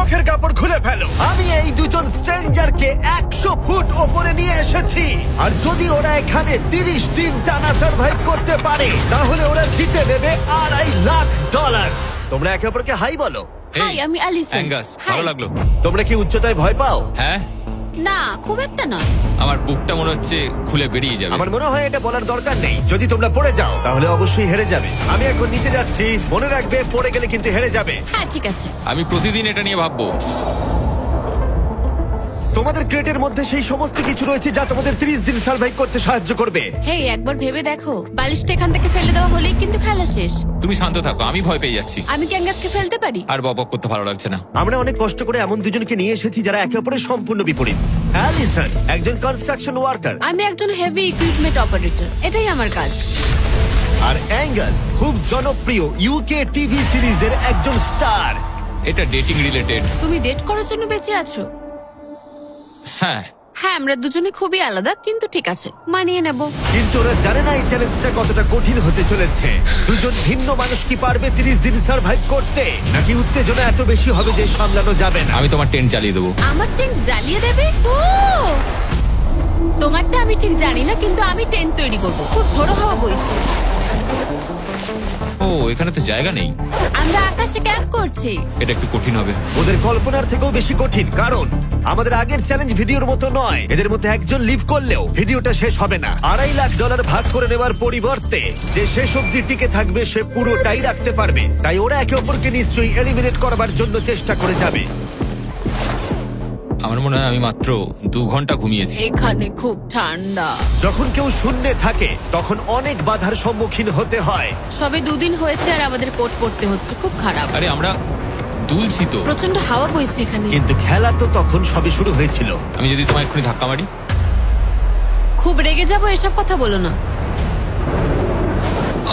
চোখের কাপড় খুলে ফেলো। আমি এই দুজন স্ট্রেঞ্জারকে 100 ফুট ওপরে নিয়ে এসেছি, আর যদি ওরা এখানে 30 দিন টানা সার্ভাইভ করতে পারে তাহলে ওরা জিতে নেবে $2.5 লাখ। তোমরা একে অপরকে হাই বলো। হাই, আমি অ্যালিসন। অ্যাঙ্গাস, ভালো লাগলো। তোমরা কি উচ্চতায় ভয় পাও? হ্যাঁ, না, খুব একটা নয়। আমার বুকটা মনে হচ্ছে খুলে বেরিয়ে যাবে। আমার মনে হয় এটা বলার দরকার নেই। যদি তোমরা পড়ে যাও তাহলে অবশ্যই হেরে যাবে। আমি এখন নিচে যাচ্ছি, মনে রাখবে পড়ে গেলে কিন্তু হেরে যাবে। হ্যাঁ, ঠিক আছে। আমি প্রতিদিন এটা নিয়ে ভাববো। তোমাদের ক্রেটের মধ্যে সেই সমস্ত কিছু রয়েছে যা তোমাদের 30 দিন সার্ভাইভ করতে সাহায্য করবে। হেই, একবার ভেবে দেখো, বালিশটা এখান থেকে ফেলে দেওয়া হলেই কিন্তু খেলা শেষ। তুমি শান্ত থাকো, আমি ভয় পেয়ে যাচ্ছি। আমি কি অ্যাঙ্গাসকে ফেলতে পারি? আর বকবক করতে ভালো লাগছে না। আমরা অনেক কষ্ট করে এমন দুজনকে নিয়ে এসেছি যারা একে অপরের সম্পূর্ণ বিপরীত। অ্যালিসন একজন কনস্ট্রাকশন ওয়ার্কার, আমি একজন হেভি ইকুইপমেন্ট অপারেটর, এটাই আমার কাজ। আর অ্যাঙ্গাস খুব জনপ্রিয় ইউকে টিভি সিরিজের একজন স্টার। এটা ডেটিং রিলেটেড। তুমি ডেট করার জন্য বেঁচে আছো? হ্যাঁ, হ্যাঁ, আমরা দুজনে খুবই আলাদা, কিন্তু ঠিক আছে, মানিয়ে নেব। কিন্তু ওরা জানে না এই চ্যালেঞ্জটা কতটা কঠিন হতে চলেছে। দুজন ভিন্ন মানুষ কি পারবে 30 দিন সার্ভাইভ করতে, নাকি উত্তেজনা এত বেশি হবে যে সামলানো যাবে না? আমি তোমার টেন্ট চালিয়ে দেবো। আমার টেন্ট জ্বালিয়ে দেবে? ও, তোমারটা আমি ঠিক জানি না, কিন্তু আমি টেন্ট তৈরি করব। খুব ঝোড়ো হাওয়া বইছে। ও, এখানে তো জায়গা নেই। আমরা আকাশে ক্যাম্প করছি। এটা একটু কঠিন হবে। ওদের কল্পনার থেকেও বেশি কঠিন, কারণ আমাদের আগের চ্যালেঞ্জ ভিডিওর মতো নয়। এদের মধ্যে একজন লিভ করলেও ভিডিওটা শেষ হবে না। $2.5 লাখ ভাগ করে নেওয়ার পরিবর্তে যে শেষ অবধি টিকে থাকবে সে পুরোটাই রাখতে পারবে। তাই ওরা একে অপরকে নিশ্চয়ই এলিমিনেট করবার জন্য চেষ্টা করে যাবে। আমার মনে হয় আমি মাত্র 2 ঘন্টা ঘুমিয়েছি। এখানে খুব ঠান্ডা। যখন কেউ শূন্যে থাকে তখন অনেক বাধার সম্মুখীন হতে হয়। সবে 2 দিন হয়েছে আর আমাদের কোট পড়তে হচ্ছে, খুব খারাপ। আরে আমরা দুলছি তো। প্রচন্ড হাওয়া বইছে এখানে। কিন্তু খেলা তো তখন সবে শুরু হয়েছিল। আমি যদি তোমায় এক্ষুনি ধাক্কা মারি? খুব রেগে যাবো, এসব কথা বলো না।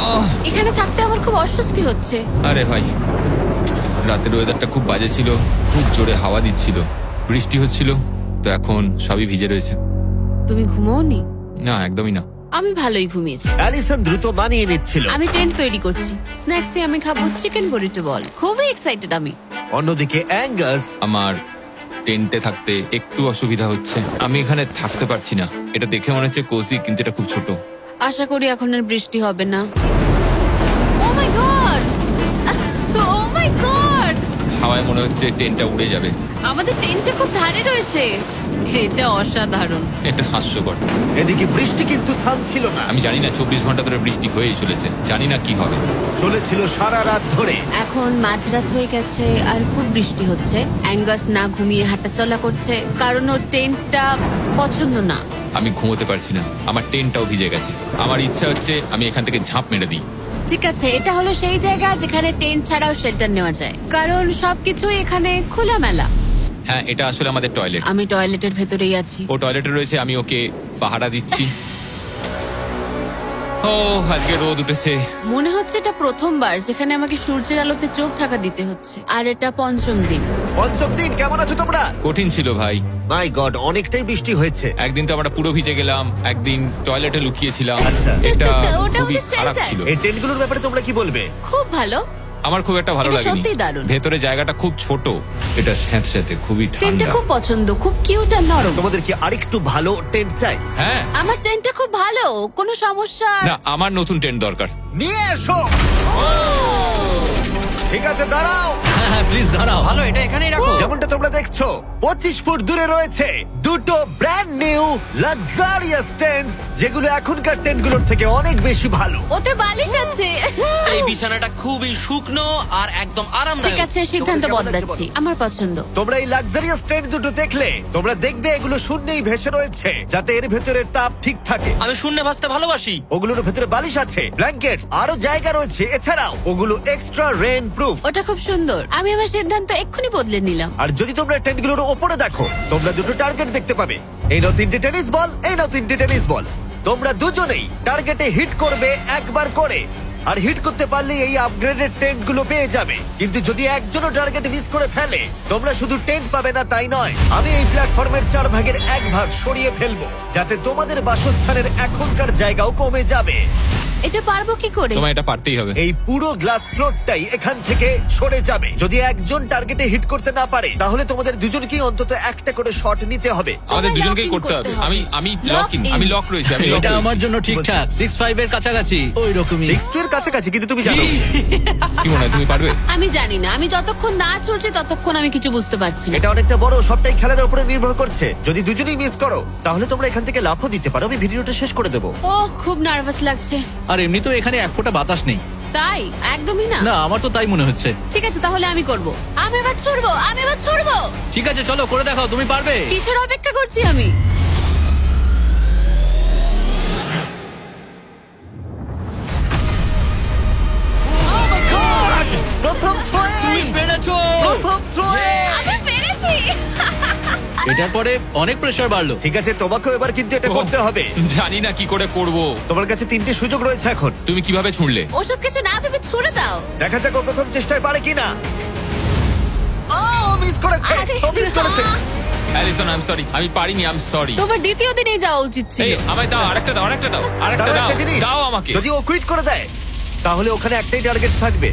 আহ! এখানে থাকতে আমার খুব অস্বস্তি হচ্ছে। আরে ভাই, রাতের ওয়েদারটা খুব বাজে ছিল, খুব জোরে হাওয়া দিচ্ছিল, বৃষ্টি হচ্ছিল, তো এখন সবই ভিজে রয়েছে। তুমি ঘুমোওনি? না, একদমই না। আমি ভালোই ঘুমিয়েছি। অ্যালিসন দ্রুত মানিয়ে নিচ্ছিল। আমি টেন্ট তৈরি করছি। স্ন্যাক্সে আমি খাবো চিকেন বরিটো বল। খুবই এক্সাইটেড আমি। অন্যদিকে অ্যাঙ্গাস আমার টেন্টে থাকতে একটু অসুবিধা হচ্ছে। আমি এখানে থাকতে পারছি না। এটা দেখে মনে হচ্ছে কোজি, কিন্তু এটা খুব ছোট। আশা করি এখন আর বৃষ্টি হবে না। ও my God! O my god! হাওয়ায় মনে হচ্ছে টেন্টটা উড়ে যাবে। আমাদের টেন্টটা খুব ধারে রয়েছে। এটা অসাধারণ। এটা হাস্যকর। এদিকে বৃষ্টি কিন্তু থামছিল না, আমি জানি না 24 ঘন্টা ধরে বৃষ্টি হয়েই চলেছে। জানি না কি হবে। চলেছিল সারা রাত ধরে। এখন মাঝরাত হয়ে গেছে আর খুব বৃষ্টি হচ্ছে। অ্যাঙ্গাস না ঘুমিয়ে হাঁটাচলা করছে, কারণ ওর টেন্টটা পছন্দ না। আমি ঘুমোতে পারছি না, আমার টেন্টটাও ভিজে গেছে। আমার ইচ্ছা হচ্ছে আমি এখান থেকে ঝাঁপ মেরে দিই। ঠিক আছে, এটা হলো সেই জায়গা যেখানে টেন্ট ছাড়াও শেল্টার নেওয়া যায়, কারণ সবকিছুই এখানে খোলামেলা। হ্যাঁ, এটা আসলে আমাদের টয়লেট। আমি টয়লেটের ভেতরেই আছি। ও টয়লেটে রয়েছে, আমি ওকে পাহারা দিচ্ছি। ও, আজকে রোদ উঠেছে। মনে হচ্ছে এটা প্রথমবার যেখানে আমাকে সূর্যের আলোতে চোখ ঢাকা দিতে হচ্ছে, আর এটা 5ম দিন। পঞ্চম দিন, কেমন আছো তোমরা? কঠিন ছিল ভাই। মাই গড, অনেকটাই বৃষ্টি হয়েছে। একদিন তো আমরা পুরো ভিজে গেলাম, একদিন টয়লেটে লুকিয়েছিলাম। আচ্ছা। এটা ওটা খুবই আমাদের খারাপ shelter। ছিল। এই টেন্টগুলোর ব্যাপারে তোমরা কি বলবে? খুব ভালো। আমার খুব একটা ভালো এটা লাগেনি। সত্যিই দারুণ। ভেতরে জায়গাটা খুব ছোট, এটা স্যাঁতস্যাঁতে, খুবই টেন্টটা ঠান্ডা। খুব পছন্দ, খুব কিউট আর নরম। তোমাদের কি আরেকটু ভালো টেন্ট চাই? হ্যাঁ, আমার টেন্টটা খুব ভালো, কোনো সমস্যা। না, আমার নতুন টেন্ট দরকার। নিয়ে এসো। ঠিক আছে, দাঁড়াও। হ্যাঁ প্লিজ দাঁড়াও। ভালো, এটা এখানেই রাখো। যেমনটা তোমরা দেখছো 25 ফুট দূরে রয়েছে দুটো ব্র্যান্ড নিউ লাক্সারিয়াস টেন্টস, যেগুলো এখনকার টেন্টগুলোর থেকে অনেক বেশি ভালো। ওতে বালিশ আছে। এই বিছানাটা খুবই শুকনো আর একদম আরামদায়ক। ঠিক আছে, সিদ্ধান্ত কেমন লাগছে বদলাচ্ছি। বলো? আমার পছন্দ। তোমরা এই লাক্সারিয়াস টেন্ট দুটো দেখলে তোমরা দেখবে এগুলো শূন্যেই ভেসে রয়েছে, যাতে এর ভেতরের তাপ ঠিক থাকে। আমি শূন্যে ভাসতে ভালোবাসি। ওগুলোর ভেতরে বালিশ আছে, ব্ল্যাঙ্কেট, আরো জায়গা রয়েছে। এছাড়াও ওগুলো এক্সট্রা রেন প্রুফ। ওটা খুব সুন্দর। আমি আমার সিদ্ধান্ত এক্ষুনি বদলে নিলাম। আর যদি তোমরা টেন্টগুলোর ওপরে দেখো, তোমরা দুটো টার্গেট দেখতে পাবে। এই নাও 3টে টেনিস বল, এই নাও 3টে টেনিস বল। তোমরা দুজনেই টার্গেটে হিট করবে একবার করে, আর হিট করতে পারলে এই আপগ্রেডেড টেন্ট গুলো পেয়ে যাবে। কিন্তু যদি একজনও টার্গেট মিস করে ফেলে, তোমরা শুধু টেন্ট পাবে না তাই নয়, আমি এই প্ল্যাটফর্মের 4 ভাগের 1 ভাগ সরিয়ে ফেলবো, যাতে তোমাদের বাসস্থানের এখনকার জায়গাও কমে যাবে। এটা পারবো কি করে? তোমায় এটা পারতেই হবে। এই পুরো গ্লাস ফ্লোরটাই এখান থেকে সরে যাবে। যদি একজন টার্গেটে হিট করতে না পারে তাহলে তোমাদের দুজনকেই অন্তত একটা করে শট নিতে হবে। আমাদের তোমায় দুজনকেই lock in করতে হবে। করতে হবে। আমি Lock লক ইন, in। আমি লক রয়েছি, আমি লক এটা আমার রয়েছি। জন্য ঠিকঠাক 6-5 এর কাছাকাছি ওই রকমই। 6 এর কাছাকাছি, কিন্তু তুমি জানো কি মনে হয় তুমি পারবে? আমি জানি না, আমি যতক্ষণ না চলছি ততক্ষণ আমি কিছু বুঝতে পারছি না। এটা অনেকটা বড়, সবটাই খেলার উপরে নির্ভর করছে। যদি দুজনেই মিস করো তাহলে তোমরা এখান থেকে লাফও দিতে পারো। আমি ভিডিওটা শেষ করে দেবো। ওহ, খুব নার্ভাস লাগছে। আর এমনি তো এখানে এক ফোঁটা বাতাস নেই। তাই? একদমই না। না আমার তো তাই মনে হচ্ছে। ঠিক আছে, তাহলে আমি করব। আমি এবার ছুড়বো। ঠিক আছে চলো করে দেখাও, তুমি পারবে। কিসের অপেক্ষা করছি আমি? Oh my God! প্রথম থ্রোয়ে! পেরেছো। প্রথম থ্রোয়ে! আমি পেরেছি। এটার পরে অনেক প্রেসার বাড়লো। ঠিক আছে, তোমাকেও এবার কিন্তু এটা করতে হবে। জানি না কি করে করব। তোমার কাছে 3টে সুযোগ রয়েছে এখন। তুমি কিভাবে ছুঁড়লে? ওসব কিছু না ভেবে ছুড়ে দাও। দেখা যাক ও প্রথম চেষ্টায় পারে কিনা। ও মিস করেছে, আরে ও মিস করেছে। অ্যালিসন, আই এম সরি, আমি পারিনি, আই এম সরি। তোমার দ্বিতীয় দিনেই যাওয়া উচিত ছিল। এই আমায় দাও, আরেকটা দাও, আরেকটা দাও, আরেকটা দাঁড়াও, দাও, একটা জিনিস। দাও আমাকে। যদি ও কুইট করে দেয় তাহলে ওখানে একটাই টার্গেট থাকবে।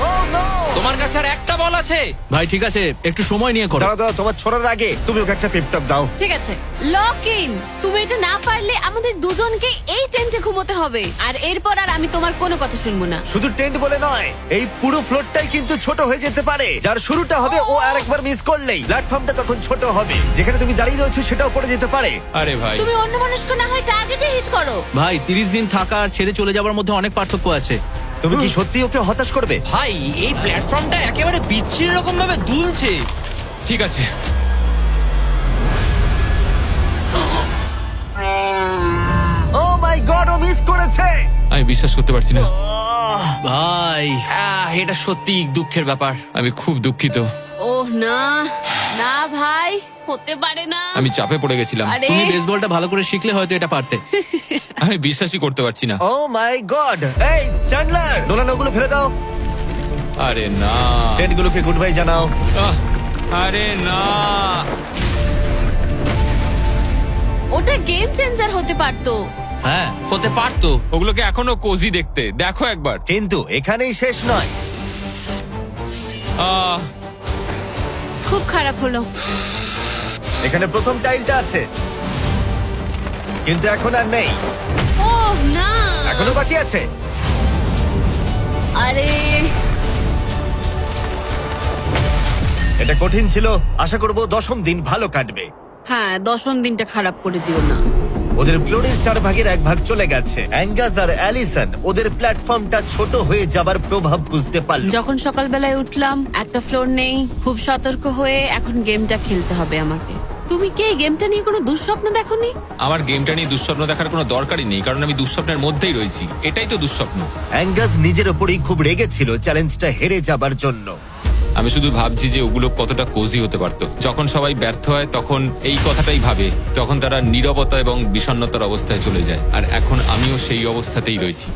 Oh, no! তোমার কাছে আর একটা বল আছে। ভাই ঠিক আছে একটু সময় নিয়ে করো। দাঁড়াও দাঁড়াও, তোমার ছড়ার আগে তুমি ওকে একটা পেপটক দাও। ঠিক আছে, লক ইন। তুমি এটা না পারলে আমাদের দুজনকে এই টেন্টে ঘুমোতে হবে। আর এরপর আর আমি তোমার কোনো কথা শুনবো না। শুধু টেন্ট বলে নয়, এই পুরো ফ্লোরটাই কিন্তু ছোট হয়ে যেতে পারে। যার শুরুটা হবে ও আরেকবার মিস করলেই প্ল্যাটফর্মটা তখন ছোট হবে। যেখানে তুমি দাঁড়িয়ে রয়েছো সেটাও পড়ে যেতে পারে। আরে ভাই, তুমি অন্যমনস্ক না হয় টার্গেটে হিট করো। ভাই 30 দিন থাকা আর ছেড়ে চলে যাওয়ার মধ্যে অনেক পার্থক্য আছে। তুমি কি সত্যি ওকে হতাশ করবে? ভাই এই প্ল্যাটফর্মটা একেবারে বিচ্ছিরি রকম ভাবে দুলছে। ঠিক আছে। ও মাই গড, ও মিস করেছে। আমি বিশ্বাস করতে পারছি না। ভাই এটা সত্যি দুঃখের ব্যাপার। আমি খুব দুঃখিত। ওহ না, না ভাই, হতে পারে না। আমি চাপে পড়ে গেছিলাম। আরে তুমি বেসবলটা ভালো করে শিখলে হয়তো এটা পারতে। আমি বিশ্বাসই করতে পারছি না। ও মাই গড। এই চ্যান্ডলার, নোলান ওগুলো ফেলে দাও। আরে না, টেন্টগুলোকে গুড বাই জানাও। আহ, আরে না। ওটা গেম চেঞ্জার হতে পারতো। হ্যাঁ হতে পারতো। ওগুলোকে এখনো কোজি দেখতে, দেখো একবার। কিন্তু এখানেই শেষ নয়। আহ, খুব খারাপ হলো। এখানে প্রথম টাইলটা আছে, কিন্তু এখন আর নেই। ওহ না, এখনো বাকি আছে। আরে এটা কঠিন ছিল। আশা করব 10ম দিন ভালো কাটবে। হ্যাঁ, 10ম দিনটা খারাপ করে দিও না। ওদের ফ্লোরের 4 ভাগের 1 ভাগ চলে গেছে। অ্যাঙ্গাস আর অ্যালিসন ওদের প্ল্যাটফর্মটা ছোট হয়ে যাবার প্রভাব বুঝতে পারল। যখন সকালবেলায় উঠলাম, একটা ফ্লোর নেই। খুব সতর্ক হয়ে এখন গেমটা খেলতে হবে আমাকে। তুমি কি এই গেমটা নিয়ে কোনো দুঃস্বপ্ন দেখোনি? আমার গেমটা নিয়ে দুঃস্বপ্ন দেখার কোনো দরকারই নেই, কারণ আমি দুঃস্বপ্নের মধ্যেই রয়েছি। এটাই তো দুঃস্বপ্ন। অ্যাঙ্গাস নিজের ওপরই খুব রেগেছিল চ্যালেঞ্জটা হেরে যাবার জন্য। আমি শুধু ভাবছি যে ওগুলো কতটা কোজি হতে পারতো। যখন সবাই ব্যর্থ হয় তখন এই কথাটাই ভাবে, তখন তারা নীরবতা এবং বিষণ্ণতার অবস্থায় চলে যায়। আর এখন আমিও সেই অবস্থাতেই রয়েছি।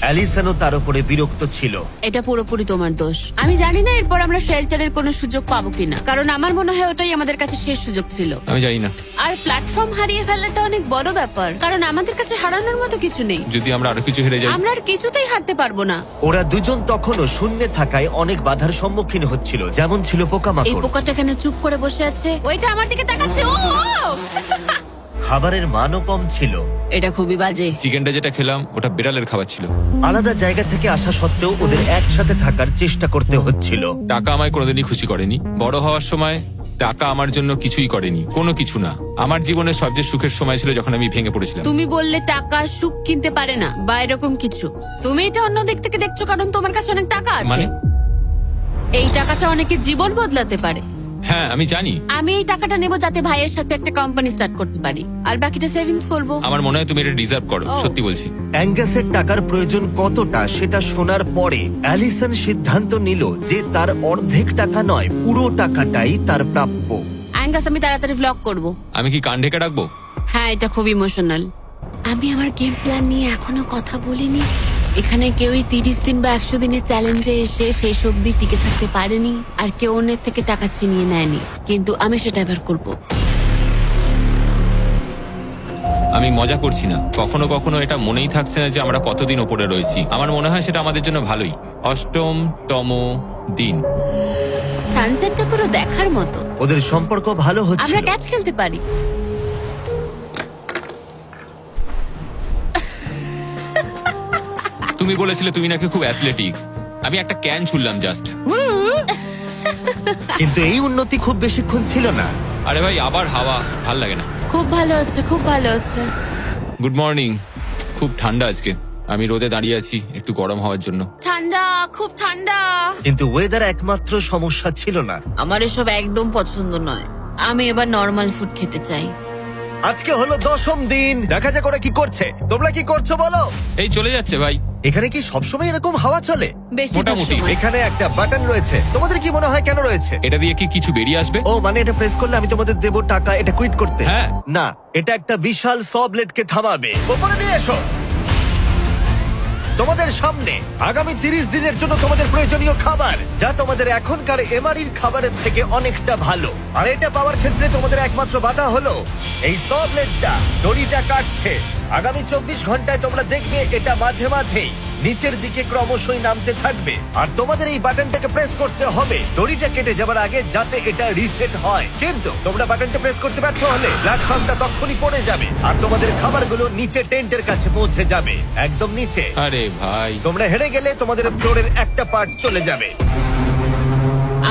অ্যালিসনও তার উপরে বিরক্ত ছিল। এটা পুরোপুরি তোমার দোষ। আমি জানি না এরপর আমরা শেল্টারের কোনো সুযোগ পাবো কিনা, কারণ আমার মনে হয় ওটাই আমাদের কাছে শেষ সুযোগ ছিল। আমি জানি না, আর প্ল্যাটফর্ম হারিয়ে ফেলাটা অনেক বড় ব্যাপার, কারণ আমাদের কাছে হারানোর মতো কিছু নেই। যদি আমরা আরো কিছু হেরে যাই। আমরা আর কিছুতেই হারতে পারবো না। ওরা দুজন তখনও শূন্যে থাকায় অনেক বাধার সম্মুখীন হচ্ছিল, যেমন ছিল এই পোকামাকড়। পোকাটা এখানে চুপ করে বসে আছে, ওইটা আমার দিকে তাকাচ্ছে। ও খাবারের মানও কম ছিল। এটা খুবই বাজে। চিকেনটা যেটা খেলাম ওটা বিড়ালের খাবার ছিল। আলাদা জায়গা থেকে আসা সত্ত্বেও ওদের একসাথে থাকার চেষ্টা করতে হচ্ছিল। টাকা আমায় কোনোদিনই খুশি করেনি। বড় হওয়ার সময় টাকা আমার জন্য কিছুই করেনি, কোনো কিছু না। আমার জীবনের সবচেয়ে সুখের সময় ছিল যখন আমি ভেঙে পড়েছিলাম। তুমি বললে টাকা সুখ কিনতে পারে না বা এরকম কিছু। তুমি এটা অন্য দিক থেকে দেখছো কারণ তোমার কাছে অনেক টাকা আছে। মানে? এই টাকাটা অনেকের জীবন বদলাতে পারে। হ্যাঁ আমি জানি। আমি এই টাকাটা নেব যাতে ভাইয়ের সাথে একটা কোম্পানি স্টার্ট করতে পারি, আর বাকিটা সেভিংস করব। আমার মনে হয় তুমি এটা ডিজার্ভ করো, ও। সত্যি বলছি। অ্যাঙ্গাসের টাকার প্রয়োজন কতটা সেটা শোনার পরে অ্যালিসন সিদ্ধান্ত নিল যে তার অর্ধেক টাকা নয়, পুরো টাকাটাই তার প্রাপ্য। অ্যাঙ্গাস, আমি তাড়াতাড়ি ভ্লগ করব। আমি কি কান ঢেকে রাখবো? হ্যাঁ, এটা খুব ইমোশনাল। আমি আমার গেম প্ল্যান নিয়ে এখনো কথা বলিনি। এখানে কেউই 30 দিন বা 100 দিনের চ্যালেঞ্জে এসে শেষ অবধি টিকে থাকতে পারেনি, আর কেউ অন্যের থেকে টাকা ছিনিয়ে নেয়নি। কিন্তু আমি সেটা এবার করব। আমি মজা করছি না, কখনো কখনো এটা মনেই থাকছে না যে আমরা কতদিন ওপরে রয়েছি। আমার মনে হয় সেটা আমাদের জন্য ভালোই। 8তম দিন। সানসেটটা পুরো দেখার মতো। ওদের সম্পর্ক ভালো হচ্ছে। আমরা ক্যাচ খেলতে পারি। তুমি বলেছিলে তুমি নাকি খুব অ্যাথলেটিক। আমি একটা ক্যান ছুড়লাম জাস্ট। কিন্তু এই উন্নতি খুব বেশিক্ষণ ছিল না। আরে ভাই, আবার হাওয়া, ভাল লাগে না। খুব ভালো হচ্ছে, খুব ভালো হচ্ছে। Good morning. খুব ঠান্ডা আজকে। আমি রোদে দাঁড়িয়ে আছি একটু গরম হওয়ার জন্য। ঠান্ডা, খুব ঠান্ডা। কিন্তু ওয়েদার একমাত্র সমস্যা ছিল না। আমার এসব একদম পছন্দ নয়। আমি এবার নর্মাল ফুড খেতে চাই। আজকে হলো 10ম দিন। দেখা যাক ওরা কি করছে। তোমরা কি করছো বলো? এই চলে যাচ্ছে ভাই। এখানে কি সবসময় এরকম হাওয়া চলে? বেশিরভাগ মোটামুটি। সময়। এখানে একটা বাটন রয়েছে। তোমাদের কি মনে হয় কেন রয়েছে? এটা দিয়ে কি কিছু বেরিয়ে আসবে? ও মানে এটা প্রেস করলে আমি তোমাদের দেবো টাকা এটা কুইট করতে? হ্যাঁ। না, এটা একটা বিশাল স ব্লেডকে থামাবে। ওপরে নিয়ে এসো। তোমাদের সামনে আগামী 30 দিনের জন্য তোমাদের প্রয়োজনীয় খাবার, যা তোমাদের এখনকার এমআরির খাবারের থেকে অনেকটা ভালো। আর এটা পাওয়ার ক্ষেত্রে তোমাদের একমাত্র বাধা হলো এই স ব্লেডটা দড়িটা কাটছে। আগামী 24 ঘন্টায় তোমরা দেখবে এটা মাঝে মাঝেই নিচের দিকে ক্রমশই নামতে থাকবে। আর তোমাদের এই বাটনটাকে প্রেস করতে হবে দড়িটা কেটে যাবার আগে, যাতে এটা রিসেট হয়। কিন্তু তোমরা বাটনটা প্রেস করতে ব্যর্থ হলে প্ল্যাটফর্মটা তখনই পড়ে যাবে আর তোমাদের খাবারগুলো নিচে টেন্টের কাছে পৌঁছে যাবে, একদম নিচে। আরে ভাই, তোমরা হেরে গেলে তোমাদের ফ্লোরের একটা পার্ট চলে যাবে।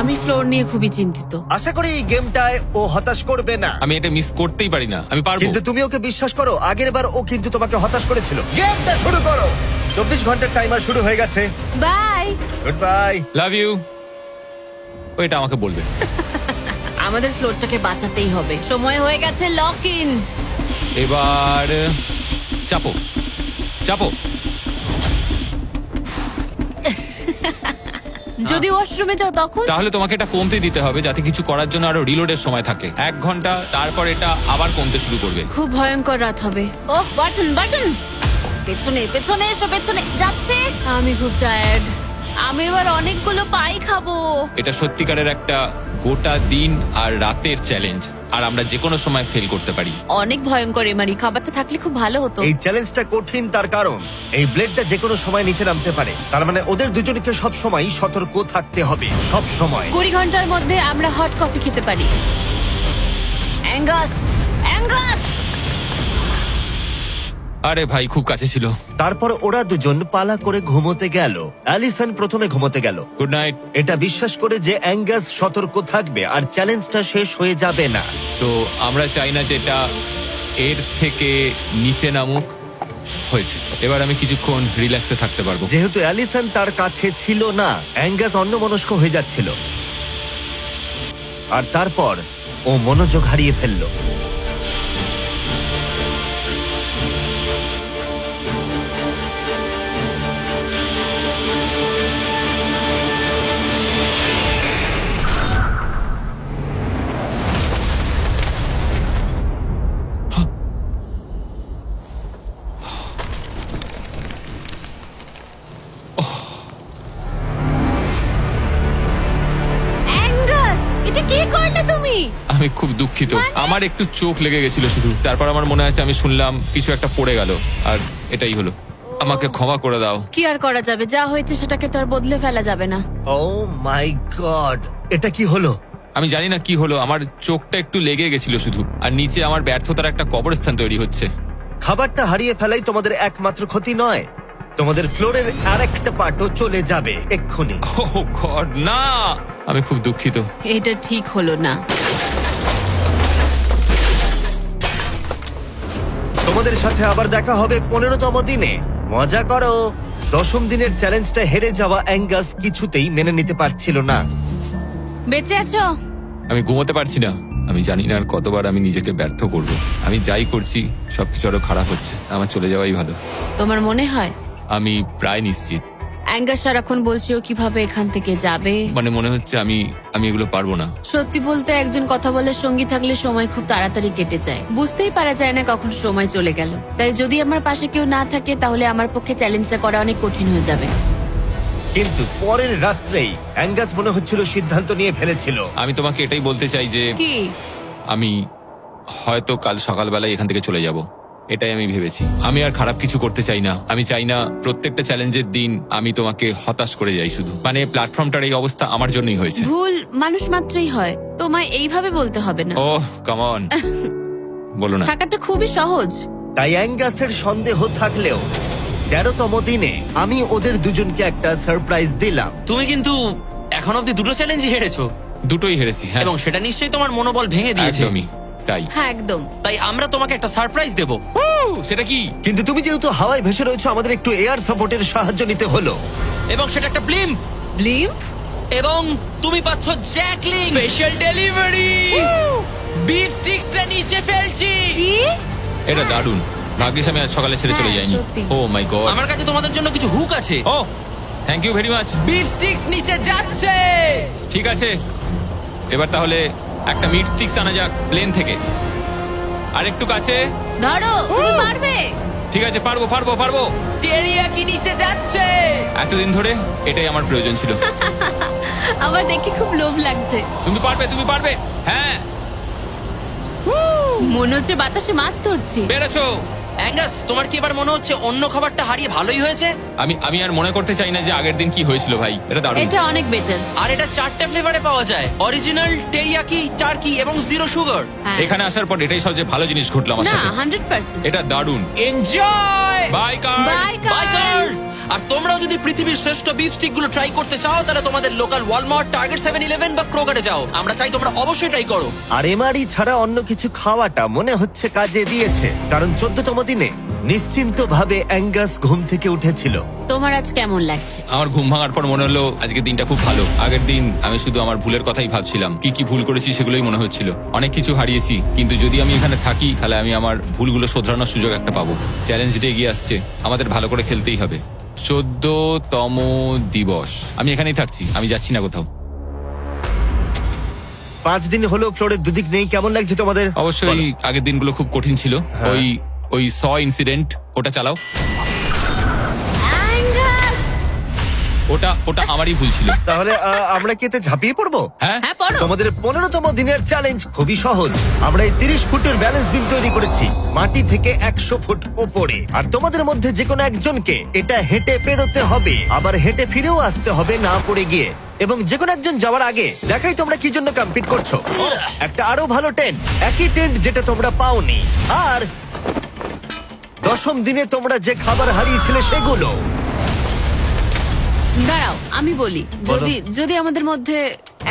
আমি ফ্লোর নিয়ে খুবই চিন্তিত। আশা করি এই গেমটায় ও হতাশ করবে না। আমি এটা মিস করতেই পারি না। আমি পারবো। কিন্তু তুমি ওকে বিশ্বাস করো, আগের বার ও কিন্তু তোমাকে হতাশ করেছিল। গেমটা শুরু করো। 24 ঘন্টার টাইমার শুরু হয়ে গেছে। Bye. Good bye. Love you. ওইটা আমাকে বলবে। আমাদের ফ্লোরটাকে বাঁচাতেই হবে। সময় হয়ে গেছে লক ইন। এবার চাপো চাপো। যদি ওয়াশরুমে যাও তখন? তাহলে তোমাকে এটা কমতে দিতে হবে যাতে কিছু করার জন্য আরো রিলোডের সময় থাকে। 1 ঘন্টা, তারপর এটা আবার কমতে শুরু করবে। খুব ভয়ঙ্কর রাত হবে। ওহ, বাটন বাটন। পেছনে পেছনে এসো, পেছনে যাচ্ছে। আমি খুব টায়ার্ড। আমি এবার অনেকগুলো পাই খাবো। এটা সত্যিকারের একটা গোটা দিন আর রাতের চ্যালেঞ্জ, আর আমরা যে কোনো সময় ফেল করতে পারি। অনেক ভয়ঙ্কর এমারি। খাবারটা থাকলে খুব ভালো হতো। এই চ্যালেঞ্জটা কঠিন তার কারণ এই ব্লেডটা যে কোনো সময় নিচে নামতে পারে। তার মানে ওদের দুজনকে সব সময় সতর্ক থাকতে হবে, সব সময়। 20 ঘন্টার মধ্যে আমরা হট কফি খেতে পারি। Angus, Angus. আরে ভাই, খুব কাছে ছিল। তারপর ওরা দুজন পালা করে ঘুমোতে গেল। অ্যালিসন প্রথমে ঘুমোতে গেল, গুড নাইট। এটা বিশ্বাস করে যে অ্যাঙ্গাস সতর্ক থাকবে আর চ্যালেঞ্জটা শেষ হয়ে যাবে না। তো আমরা চাই না যে এটা এর থেকে নিচে নামুক। হয়েছে, এবার আমি কিছুক্ষণ রিল্যাক্সে থাকতে পারবো। যেহেতু অ্যালিসন তার কাছে ছিল না, অ্যাঙ্গাস অন্যমনস্ক হয়ে যাচ্ছিল। আর তারপর ও মনোযোগ হারিয়ে ফেললো। অ্যাঙ্গাস, এটা কি করলে তুমি? আমি খুব দুঃখিত। আমার একটু চোখ লেগে গেছিল শুধু। তারপর আমার মনে আছে আমি শুনলাম কিছু একটা পড়ে গেল, আর এটাই হলো। আমাকে ক্ষমা করে দাও। কি আর করা যাবে? যা হয়েছে সেটাকে তো আর বদলে ফেলা যাবে না। ও মাই গড, এটা কি হলো? আমি জানি না কি হলো, আমার চোখটা একটু লেগে গেছিল শুধু, আর নিচে আমার ব্যর্থতার একটা কবরস্থান তৈরি হচ্ছে। খাবারটা হারিয়ে ফেলাই তোমাদের একমাত্র ক্ষতি নয়, তোমাদের ফ্লোরের আরেকটা পার্টও চলে যাবে এক্ষুনি। ওহ গড, না! আমি খুব দুঃখিত। এটা ঠিক হলো না। তোমাদের সাথে আবার দেখা হবে 15তম দিনে। মজা করো। 10ম দিনের চ্যালেঞ্জটা হেরে যাওয়া অ্যাঙ্গাস কিছুতেই মেনে নিতে পারছিল না। বেঁচে আছো? আমি ঘুমোতে পারছি না। আমি জানি না আর কতবার আমি নিজেকে ব্যর্থ করব। আমি যাই করছি সবকিছু আরো খারাপ হচ্ছে। আমার চলে যাওয়াই ভালো। তোমার মনে হয়? আমি প্রায় নিশ্চিত। অ্যাঙ্গাস সারাক্ষণ বলছে ও কিভাবে এখান থেকে যাবে। মানে মনে হচ্ছে আমি এগুলো পারবো না। সত্যি বলতে একজন কথা বলার সঙ্গী থাকলে সময় খুব তাড়াতাড়ি কেটে যায়, বুঝতেই পারা যায় না কখন সময় চলে গেল। তাই যদি আমার পাশে কেউ না থাকে তাহলে আমার পক্ষে চ্যালেঞ্জটা করা অনেক কঠিন হয়ে যাবে। কিন্তু পরের রাত্রেই অ্যাঙ্গাস মনে হচ্ছিল সিদ্ধান্ত নিয়ে ফেলেছিল। আমি তোমাকে এটাই বলতে চাই যে কি? আমি হয়তো কাল সকালবেলায় এখান থেকে চলে যাব, এটাই আমি ভেবেছি। আমি আর খারাপ কিছু করতে চাই না। আমি চাই না প্রত্যেকটা চ্যালেঞ্জের দিন আমি তোমাকে হতাশ করে যাই শুধু। মানে প্ল্যাটফর্মটার এই অবস্থা আমার জন্যই হয়েছে। ভুল মানুষ মাত্রই হয়, তোমায় এইভাবে বলতে হবে না। ওহ কাম অন, বলো না। থাকাটা খুবই সহজ। তাই অ্যাঙ্গাসের সন্দেহ থাকলেও 13তম দিনে আমি ওদের দুজনকে একটা সারপ্রাইজ দিলাম। তুমি কিন্তু এখন অব্দি দুটো চ্যালেঞ্জই হেরেছো, দুটোই হেরেছি, হ্যাঁ। এবং সেটা নিশ্চয়ই তোমার মনোবল ভেঙে দিয়েছে। একদমই তাই। হ্যাঁ একদম। তাই আমরা তোমাকে একটা সারপ্রাইজ দেব, সেটা কি? কিন্তু তুমি যেহেতু হাওয়ায় ভেসে রয়েছো, আমাদের একটু এয়ার সাপোর্টের সাহায্য নিতে হলো। এবং সেটা একটা ব্লিম্প, ব্লিম্প? এবং তুমি পাচ্ছ জ্যাকলিং। স্পেশাল ডেলিভারি, বিফ স্টিক্সটা নিচে ফেলছি। কি? এটা দারুণ। ভাগ্যিস আমি আজ সকালে ছেড়ে চলে হ্যাঁ, যাইনি। সত্যি। Oh my God. আমার কাছে তোমাদের জন্য কিছু হুক আছে। Oh thank you very much. Beef sticks নিচে যাচ্ছে। ঠিক আছে, এবার তাহলে একটা মিট স্টিক্স আনা যাক প্লেন থেকে। আর একটু কাছে। ধরো, তুমি পারবে। ঠিক আছে, পারবো পারবো পারবো। টেরিয়াকি নিচে যাচ্ছে। এতদিন ধরে এটাই আমার প্রয়োজন ছিল। আমার দেখে খুব লোভ লাগছে। তুমি পারবে, তুমি পারবে। হ্যাঁ, মনে হচ্ছে বাতাসে মাছ ধরছি। পেরেছো। অ্যাঙ্গাস, তোমার কি এবার মনে হচ্ছে অন্য খাবারটা হারিয়ে ভালোই হয়েছে? আমি আর মনে করতে চাই না যে আগের দিন কি হয়েছিল ভাই। এটা দারুণ। এটা অনেক বেটার। আর এটা 4টে ফ্লেভারে পাওয়া যায়, অরিজিনাল, টেরিয়াকি, টার্কি এবং জিরো সুগার। হ্যাঁ। এখানে আসার পর এটাই সবচেয়ে ভালো জিনিস ঘটলো আমার না, সাথে। 100%। এটা দারুণ। Enjoy. By car. By biker! আর তোমরাও যদি পৃথিবীর শ্রেষ্ঠ বিফ স্টিক গুলো ট্রাই করতে চাও, তাহলে তোমাদের লোকাল ওয়ালমার্ট, টার্গেট, 7-11 বা ক্রোগারে যাও। আমরা চাই তোমরা অবশ্যই ট্রাই করো। আর এমআরই ছাড়া অন্য কিছু খাওয়াটা মনে হচ্ছে কাজে দিয়েছে, কারণ 14তম দিনে নিশ্চিন্ত ভাবে অ্যাঙ্গাস ঘুম থেকে উঠেছিল। তোমার আজ কেমন লাগছে? আমার ঘুম ভাঙার পর মনে হলো আজকের দিনটা খুব ভালো। আগের দিন আমি শুধু আমার ভুলের কথাই ভাবছিলাম, কি কি ভুল করেছি সেগুলোই মনে হচ্ছিল। অনেক কিছু হারিয়েছি, কিন্তু যদি আমি এখানে থাকি তাহলে আমি আমার ভুলগুলো শোধরানোর সুযোগ একটা পাবো। চ্যালেঞ্জটা এগিয়ে আসছে, আমাদের ভালো করে খেলতেই হবে। 14তম দিবস। আমি এখানেই থাকছি, আমি যাচ্ছি না কোথাও। 5 দিন হলো ফ্লোরের দুদিক নেই, কেমন লাগছে তোমাদের? অবশ্যই বলো। আগের দিনগুলো খুব কঠিন ছিল। হ্যাঁ। ওই স ইনসিডেন্ট, ওটা চালাও। অ্যাঙ্গাস! ওটা আমারই ভুল ছিল। তাহলে আমরা কি এতে ঝাঁপিয়ে পড়বো? হ্যাঁ, হ্যাঁ, পড়ো। তোমাদের 15তম দিনের চ্যালেঞ্জ খুবই সহজ। আমরা এই 30 ফুটের ব্যালেন্স বিম তৈরি করেছি মাটি থেকে 100 ফুট ওপরে, আর তোমাদের মধ্যে যে কোনো একজনকে এটা হেঁটে পেরোতে হবে, আবার হেঁটে ফিরেও আসতে হবে না পড়ে গিয়ে। এবং যে কোনো একজন যাওয়ার আগে দেখাই তোমরা কি জন্য কম্পিট করছো। একটা আরো ভালো টেন্ট, একই টেন্ট যেটা তোমরা পাওনি। আর 10ম দিনে তোমরা যে খাবার হারিয়েছিলে সেগুলো। দাঁড়াও, আমি বলি, বলো। যদি আমাদের মধ্যে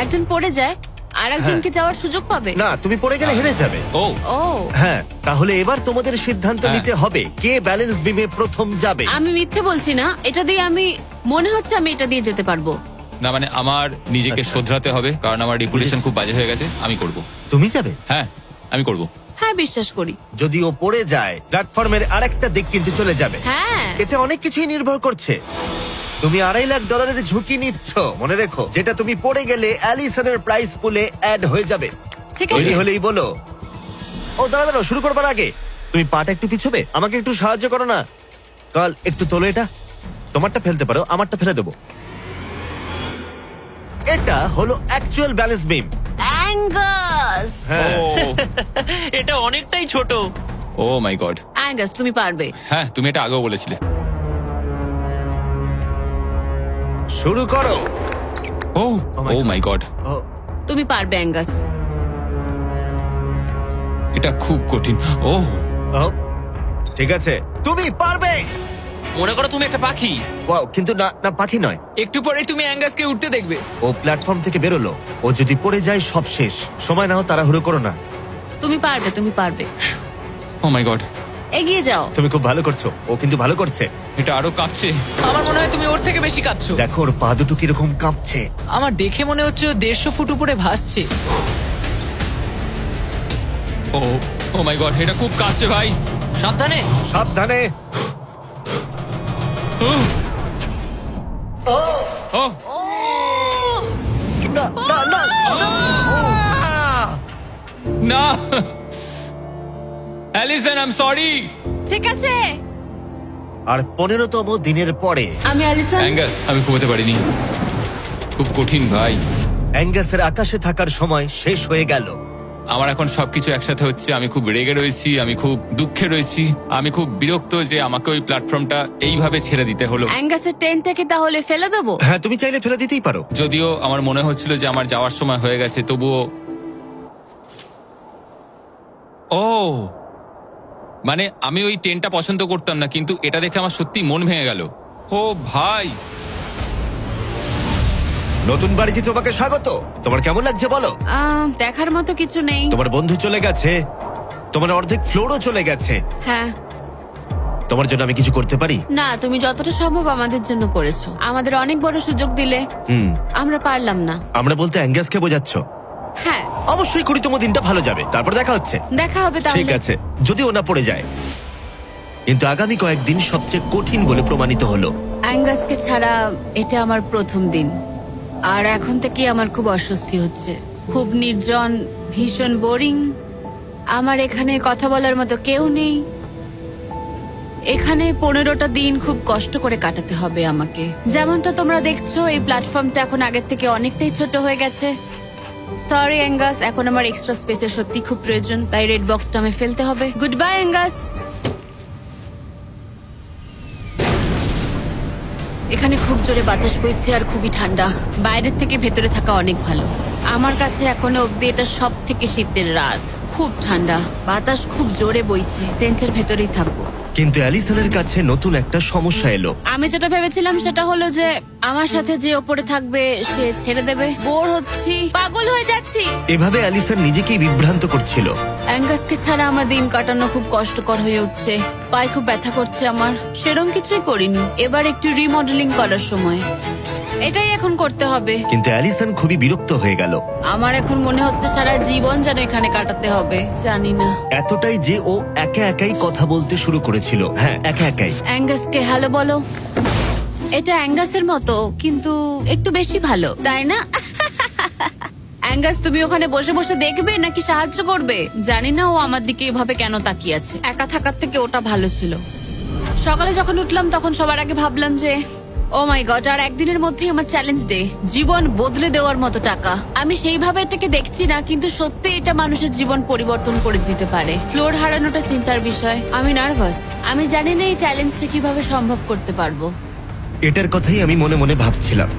একজন পড়ে যায় আর একজনকে যাওয়ার সুযোগ পাবে। না, তুমি পড়ে গেলে হেরে যাবে। ও ও, হ্যাঁ, তাহলে এবার তোমাদের সিদ্ধান্ত হ্যাঁ। নিতে হবে কে ব্যালেন্স বিমে প্রথম যাবে। আমি মিথ্যে বলছি না, এটা দিয়ে আমি মনে হচ্ছে আমি এটা দিয়ে যেতে পারবো। না, মানে আমার নিজেকে আচ্ছা। শোধরাতে হবে, কারণ আমার রেপুটেশন খুব বাজে হয়ে গেছে। আমি করব। তুমি যাবে? হ্যাঁ, আমি করব। হ্যাঁ, বিশ্বাস করি। যদি ও পড়ে যায়, প্ল্যাটফর্মের আরেকটা দিক কিন্তু চলে যাবে। হ্যাঁ, এতে অনেক কিছুই নির্ভর করছে। তুমি $2.5 লাখ ঝুঁকি নিচ্ছ, মনে রেখো, যেটা তুমি পড়ে গেলে অ্যালিসনের প্রাইস পুলে অ্যাড হয়ে যাবে। ঠিক তৈরি আছে। হলেই বলো। ও দাঁড়াও, শুরু করবার আগে তুমি পাটা একটু পিছবে, আমাকে একটু সাহায্য করো না। কাল একটু তোলো এটা। তোমারটা ফেলতে পারো, আমারটা ফেলে দেবো। এটা হলো অ্যাকচুয়াল ব্যালেন্স বিম। অ্যাঙ্গাস! হ্যাঁ, এটা অনেকটাই ছোট। ও মাই গড। অ্যাঙ্গাস, তুমি পারবে। হ্যাঁ, তুমি এটা আগেও বলেছিলে। শুরু করো। Oh Oh my oh God. My God, oh, তুমি পারবে অ্যাঙ্গাস। এটা খুব কঠিন। ও ও, ঠিক আছে, তুমি পারবে। মনে করো তুমি একটা পাখি। ওয়াও, কিন্তু না না, পাখি নয়। একটু পরে তুমি অ্যাঙ্গাসকে উঠতে দেখবে। ও প্ল্যাটফর্ম থেকে বেরোলো, ও যদি পড়ে যায় সব শেষ। সময় নাও, তাড়াহুড়ো করো না। তুমি পারবে, তুমি পারবে। ও মাই গড, এগিয়ে যাও। তুমি খুব ভালো করছো, ও কিন্তু ভালো করছে। এটা আরো কাঁপছে। আমার মনে হয় তুমি ওর থেকে বেশি কাঁপছো। দেখো ওর পা দুটো কিরকম কাঁপছে। আমার দেখে মনে হচ্ছে ও 150 ফুট উপরে ভাসছে। ও মাই গড, এটা খুব কাঁপছে ভাই। সাবধানে। সাবধানে। Allison, I am sorry. ঠিক আছে। আর 15তম দিনের পরে আমি অ্যালিসন। অ্যাঙ্গাস, আমি ঘুমোতে পারিনি, খুব কঠিন ভাই। অ্যাঙ্গাসের আকাশে থাকার সময় শেষ হয়ে গেল। আমার এখন সবকিছু একসাথে হচ্ছে। আমি খুব রেগে রয়েছি, আমি খুব দুঃখে রয়েছি, আমি খুব বিরক্ত যে আমাকে ওই প্ল্যাটফর্মটা এইভাবে ছেড়ে দিতে হলো। অ্যাঙ্গাসের টেন্টটাকে তাহলে ফেলে দেবো? হ্যাঁ, তুমি চাইলে ফেলে দিতেই পারো। যদিও আমার মনে হচ্ছিল যে আমার যাওয়ার সময় হয়ে গেছে, তবুও ও মানে আমি ওই টেন্টটা পছন্দ করতাম না, কিন্তু এটা দেখে আমার সত্যি মন ভেঙে গেল। ও ভাই, নতুন বাড়িতে তোমাকে স্বাগত। তোমার কেমন লাগছে বলো? দেখার মতো কিছু নেই। তোমার বন্ধু চলে গেছে, তোমার অর্ধেক ফ্লোরও চলে গেছে। হ্যাঁ। তোমার জন্য আমি কিছু করতে পারি? না, তুমি যতটা সম্ভব আমাদের জন্য করেছো। আমাদের অনেক বড় সুযোগ দিলে, আমরা পারলাম না। আমরা বলতে অ্যাঙ্গাসকে বোঝাচ্ছ? হ্যাঁ। অবশ্যই করি, তোমার দিনটা ভালো যাবে, তারপর দেখা হচ্ছে। দেখা হবে ঠিক তাহলে। আছে, যদি ওনা পড়ে যায়। কিন্তু আগামী কয়েকদিন সবচেয়ে কঠিন বলে প্রমাণিত হলো। অ্যাঙ্গাসকে ছাড়া এটা আমার প্রথম দিন, আর এখন থেকে আমার খুব অস্বস্তি হচ্ছে। খুব নির্জন, ভীষণ বোরিং। আমার এখানে কথা বলার মতো কেউ নেই। এখানে 15টা দিন খুব কষ্ট করে কাটাতে হবে আমাকে। যেমনটা তোমরা দেখছো, এই প্ল্যাটফর্মটা এখন আগের থেকে অনেকটাই ছোট হয়ে গেছে। সরি অ্যাঙ্গাস, এখন আমার এক্সট্রা স্পেসের সত্যি খুব প্রয়োজন, তাই রেড বক্সটা আমি ফেলতে হবে। Good bye Angus. এখানে খুব জোরে বাতাস বইছে আর খুবই ঠান্ডা। বাইরের থেকে ভেতরে থাকা অনেক ভালো। আমার কাছে এখনো অব্দি এটা সব থেকে শীতের রাত। খুব ঠান্ডা, বাতাস খুব জোরে বইছে। টেন্টের ভেতরেই থাকবো। কিন্তু অ্যালিসনের কাছে নতুন একটা সমস্যা এলো। আমি যেটা ভেবেছিলাম সেটা হলো যে আমার সাথে যে ওপরে থাকবে সে ছেড়ে দেবে। বোর হচ্ছি, পাগল হয়ে যাচ্ছি। এভাবে অ্যালিসন নিজেকেই বিভ্রান্ত করছিল। অ্যাঙ্গাসকে ছাড়া আমার দিন কাটানো খুব কষ্টকর হয়ে উঠছে। পায়ে খুব ব্যথা করছে আমার। সেরম কিছুই করিনি, এবার একটু রিমডেলিং করার সময়। এটাই এখন করতে হবে। কিন্তু অ্যালিসন খুবই বিরক্ত হয়ে গেল। আমার এখন মনে হচ্ছে সারা জীবন যেন এখানে কাটাতে হবে। জানি না। এতটাই যে ও একা একাই কথা বলতে শুরু করেছিল। হ্যাঁ, একা একাই। অ্যাঙ্গাসকে হ্যালো বলো। এটা অ্যাঙ্গাসের মতো, কিন্তু একটু বেশি ভালো, তাই না? অ্যাঙ্গাস, তুমি ওখানে বসে বসে দেখবে নাকি সাহায্য করবে? জানি না ও আমার দিকে এভাবে কেন তাকিয়ে আছে। একা থাকার থেকে ওটা ভালো ছিল। সকালে যখন উঠলাম তখন সবার আগে ভাবলাম যে ও মাই গড, আর একদিনের মধ্যেই আমার চ্যালেঞ্জ ডে। জীবন বদলে দেওয়ার মতো টাকা। আমি সেইভাবে এটাকে দেখছি না, কিন্তু সত্যি এটা মানুষের জীবন পরিবর্তন করে দিতে পারে। ফ্লোর হারানোটা চিন্তার বিষয়। আমি নার্ভাস। আমি জানি না এই চ্যালেঞ্জটা কিভাবে সম্ভব করতে পারবো। এটার কথাই আমি মনে মনে ভাবছিলাম।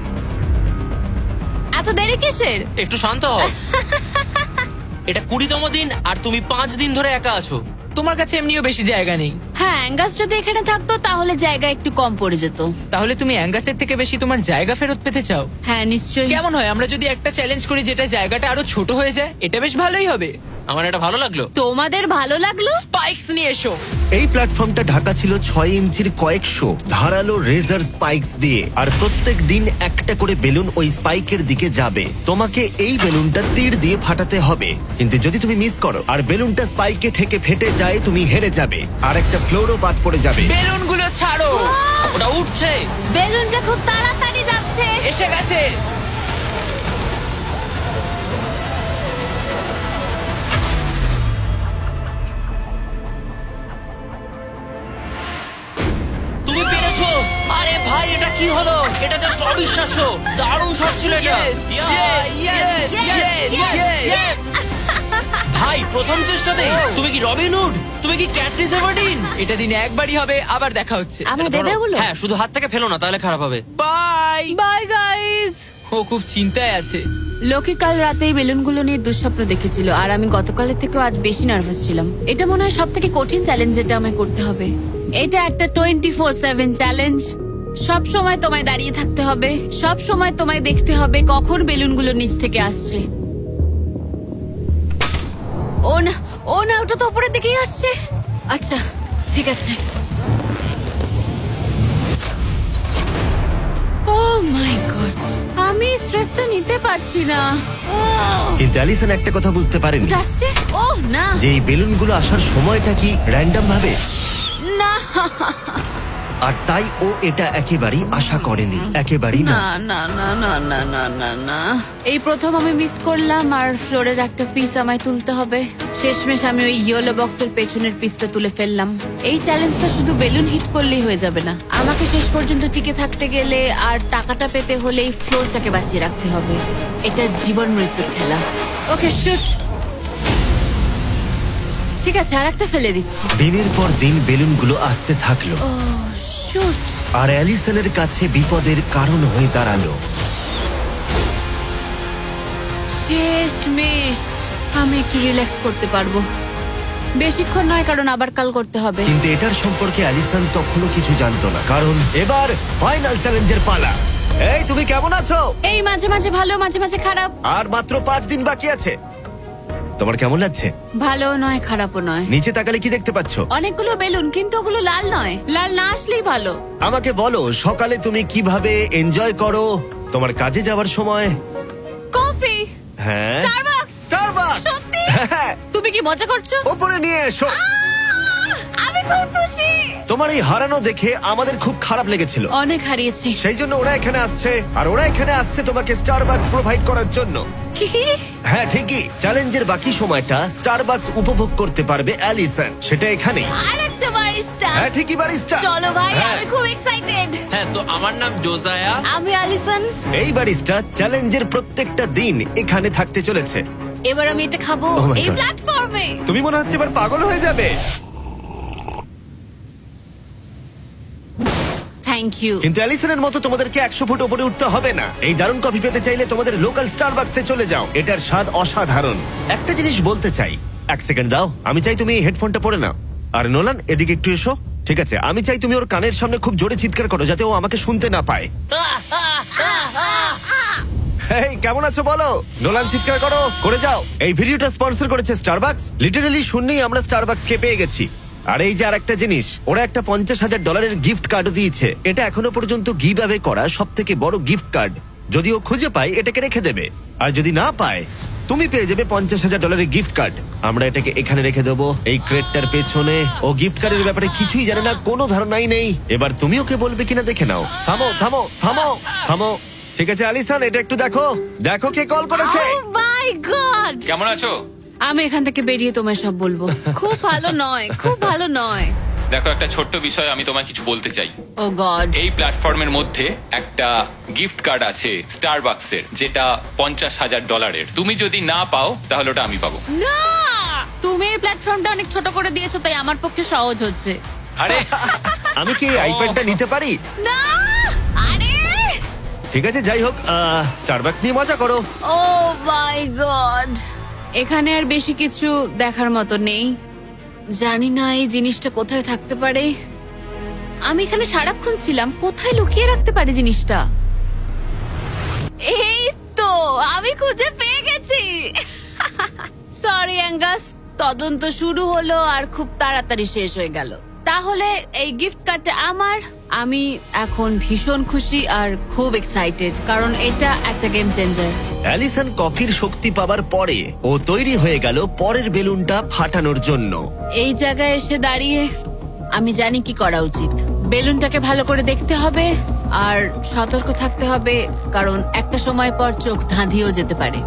এত দেরি কিসের? একটু শান্ত হও। এটা 20তম দিন আর তুমি 5 দিন ধরে একা আছো। তোমার কাছে এমনিও বেশি জায়গা নেই। হ্যাঁ, অ্যাঙ্গাস যদি এখানে থাকতো তাহলে জায়গা একটু কম পড়ে যেত। তাহলে তুমি অ্যাঙ্গাসের থেকে বেশি তোমার জায়গা ফেরত পেতে চাও? হ্যাঁ, নিশ্চয়ই। কেমন হয় আমরা যদি একটা চ্যালেঞ্জ করি যেটা জায়গাটা আরো ছোট হয়ে যায়? এটা বেশ ভালোই হবে। আমার এটা ভালো লাগলো। তোমাদের ভালো লাগলো? স্পাইকস নিয়ে এসো। এই প্ল্যাটফর্মটা ঢাকা ছিল 6 ইঞ্চির কয়েকশো ধারালো রেজার স্পাইকস দিয়ে, আর প্রত্যেক দিন একটা করে বেলুন ওই স্পাইকের দিকে যাবে। তোমাকে এই বেলুনটা তীর দিয়ে ফাটাতে হবে, কিন্তু যদি তুমি মিস করো আর বেলুনটা স্পাইকে ঠেকে ফেটে যায়, তুমি হেরে যাবে আর একটা ফ্লোরও বাদ পড়ে যাবে। বেলুনগুলো ছাড়ো। ওটা উঠছে। বেলুনটা খুব তাড়াতাড়ি যাচ্ছে। এসে গেছে। তুমি পেরেছো। আরে ভাই, এটা কি হলো? এটা জাস্ট অবিশ্বাস্য। দারুণ শট ছিল এটা। Yes, yes, yes, yes, yes, yes. ভাই, প্রথম চেষ্টাতেই তুমি কি রবিন হুড? তুমি কি ক্যাটরিস এভারডিন? এটা দিনে একবারই হবে, আবার দেখা হচ্ছে। আমার দেবে ওগুলো? হ্যাঁ, শুধু হাত থেকে ফেলো না, তাহলে খারাপ হবে। বাই। Bye guys. ও খুব চিন্তায় আছে। লোকে কাল রাতেই বেলুনগুলো নিয়ে দুঃস্বপ্ন দেখেছিল, আর আমি গতকালের থেকেও আজ বেশি নার্ভাস ছিলাম। এটা মনে হয় সব থেকে কঠিন চ্যালেঞ্জ যেটা আমায় করতে হবে। এটা একটা 24/7 চ্যালেঞ্জ। সব সময় তোমায় দাঁড়িয়ে থাকতে হবে, সব সময় তোমায় দেখতে হবে কখন বেলুনগুলো নিচ থেকে আসছে। ও না, ও না, ওটা তো উপরের দিকেই আসছে। আচ্ছা, ঠিক আছে। ও মাই গড, আমি স্ট্রেসটা নিতে পারছি না। কিন্তু অ্যালিসন একটা কথা বুঝতে পারেনি, ওটা আসছে? ও না, যে এই বেলুনগুলো আসার সময়টা কি র্যান্ডম ভাবে। না। আর তাই ও এটা একেবারেই আশা করেনি, একেবারেই না। না না না না না না না না, এই প্রথম আমি মিস করলাম আর ফ্লোরের একটা পিস আমায় তুলতে হবে। শেষমেশ আমি ওই ইয়েলো বক্সের পেছনের পিসটা তুলে ফেললাম। এই চ্যালেঞ্জটা শুধু বেলুন হিট করলেই হয়ে যাবে না, আমাকে শেষ পর্যন্ত টিকে থাকতে গেলে আর টাকাটা পেতে হলে এই ফ্লোরটাকে বাঁচিয়ে রাখতে হবে। এটা জীবন মৃত্যুর খেলা। ওকে শুট। ঠিক আছে, আর একটা ফেলে দিচ্ছি। দিনের পর দিন বেলুনগুলো আসতে থাকলো ও শুট। আর অ্যালিসনের কাছে বিপদের কারণ হয়ে দাঁড়ালো। শেষমেশ আমি একটু রিল্যাক্স করতে পারবো। বেশিক্ষণ নয়, কারণ আবার কাল করতে হবে। কিন্তু এটার সম্পর্কে অ্যালিসন তখনও কিছু জানতো না, কারণ এবার ফাইনাল চ্যালেঞ্জের পালা। এই তুমি কেমন আছো? এই মাঝে মাঝে ভালো, মাঝে মাঝে খারাপ। আর মাত্র 5 দিন বাকি আছে। তোমার কেমন লাগছে? ভালো নয়, খারাপও নয়। নিচে তাকালে কি দেখতে পাচ্ছ? অনেকগুলো বেলুন, কিন্তু ওগুলো লাল নয়। লাল না আসলেই ভালো। আমাকে বলো, সকালে তুমি কিভাবে এনজয় করো তোমার কাজে যাওয়ার সময়? কফি। হ্যাঁ, স্টারবাকস। স্টারবাকস। সত্যি? হ্যাঁ, তুমি কি মজা করছো? ওপরে নিয়ে এসো। আমি খুব খুশি। তোমার এই হারানো দেখে আমাদের খুব খারাপ লেগেছিল, অনেক হারিয়েছি। সেই জন্য ওরা এখানে আসছে, আর ওরা এখানে আসছে তোমাকে স্টারবাকস প্রোভাইড করার জন্য। কি? হ্যাঁ ঠিকই, চ্যালেঞ্জের বাকি সময়টা স্টারবাকস উপভোগ করতে পারবে অ্যালিসন, সেটা এখানেই। আরেকটা বারিস্টা। হ্যাঁ ঠিকই, বারিস্টা। চলো ভাই, হ্যাঁ। আমি খুব এক্সাইটেড। হ্যাঁ, তো আমার নাম জোজায়া। আমি অ্যালিসন। এই বারিস্টা চ্যালেঞ্জের প্রত্যেকটা দিন এখানে থাকতে চলেছে। এবার আমি এটা খাবো Oh my এই God. প্ল্যাটফর্মে। তুমি মনে হচ্ছে এবার পাগল হয়ে যাবে। Thank you. কিন্তু অ্যালিসনের মতো তোমাদেরকে 100 ফুট উপরে উঠতে হবে না। এই দারুণ কফি পেতে চাইলে তোমাদের লোকাল স্টারবাকসে চলে যাও, এটার স্বাদ অসাধারণ। একটা জিনিস বলতে চাই, 1 সেকেন্ড দাও। আমি চাই তুমি এই হেডফোনটা পরে নাও। আর নোলান, এদিকে একটু এসো। ঠিক আছে, আমি চাই তুমি ওর কানের সামনে খুব জোরে চিৎকার করো, যাতে ও আমাকে শুনতে না পায়। এই কেমন আছো বলো? নোলান, চিৎকার করো, করে যাও। এই ভিডিওটা স্পন্সর করেছে স্টারবাকস। লিটারালি শূন্যেই আমরা স্টারবাকস কে পেয়ে গেছি। আর এই যে আরেকটা জিনিস, ওরা একটা $50,000 গিফট কার্ডও দিয়েছে। এটা এখনো পর্যন্ত গিভ অ্যাওয়ে করা সব থেকে বড় গিফট কার্ড। যদি ও খুঁজে পায়, এটাকে রেখে দেবে, আর যদি না পায়, তুমি পেয়ে যাবে $50,000 গিফট কার্ড। আমরা এটাকে এখানে রেখে দেবো, এই ক্রেটটার পেছনে। ও গিফট কার্ডের ব্যাপারে কিছুই জানে না, কোনো ধারণাই নেই। এবার তুমি ওকে বলবে কিনা দেখে নাও। থামো থামো থামো থামো। ঠিক আছে অ্যালিসন, এটা একটু দেখো, দেখো কে কল করেছে। ও মাই গড। কেমন আছো? আমি এখান থেকে বেরিয়ে তোমায় সব বলবো। খুব ভালো নয়, খুব ভালো নয়। দেখো, একটা ছোট্ট বিষয় আমি তোমায় কিছু বলতে চাই। ও গড। এই প্ল্যাটফর্মের মধ্যে একটা গিফট কার্ড আছে স্টারবাকসের, যেটা $50,000। তুমি যদি না পাও, তাহলে ওটা আমি পাবো। না, তুমি এই প্ল্যাটফর্মটা অনেক ছোট করে দিয়েছো, তাই আমার পক্ষে সহজ হচ্ছে। আরে আমি কি এই আইপ্যাডটা নিতে পারি? না, আরে ঠিক আছে, যাই হোক, স্টারবাকস নিয়ে মজা করো। ও মাই গড। এখানে আর বেশি কিছু দেখার মতো নেই। জানি না এই জিনিসটা কোথায় থাকতে পারে। আমি এখানে সারাক্ষণ ছিলাম, কোথায় লুকিয়ে রাখতে পারে জিনিসটা? এই তো, আমি খুঁজে পেয়ে গেছি। সরি অ্যাঙ্গাস, তদন্ত শুরু হলো আর খুব তাড়াতাড়ি শেষ হয়ে গেল। তাহলে এই গিফট কার্ডটা আমার। আমি এখন ভীষণ খুশি আর খুব এক্সাইটেড, কারণ এটা একটা গেম চেঞ্জার। অ্যালিসন কফির শক্তি পাবার পরে ও তৈরি হয়ে গেল পরের বেলুনটা ফাটানোর জন্য। এই জায়গায় এসে দাঁড়িয়ে আমি জানি কি করা উচিত। বেলুনটাকে ভালো করে দেখতে হবে আর সতর্ক থাকতে হবে, কারণ একটা সময় পর চোখ ধাঁধিয়েও যেতে পারে।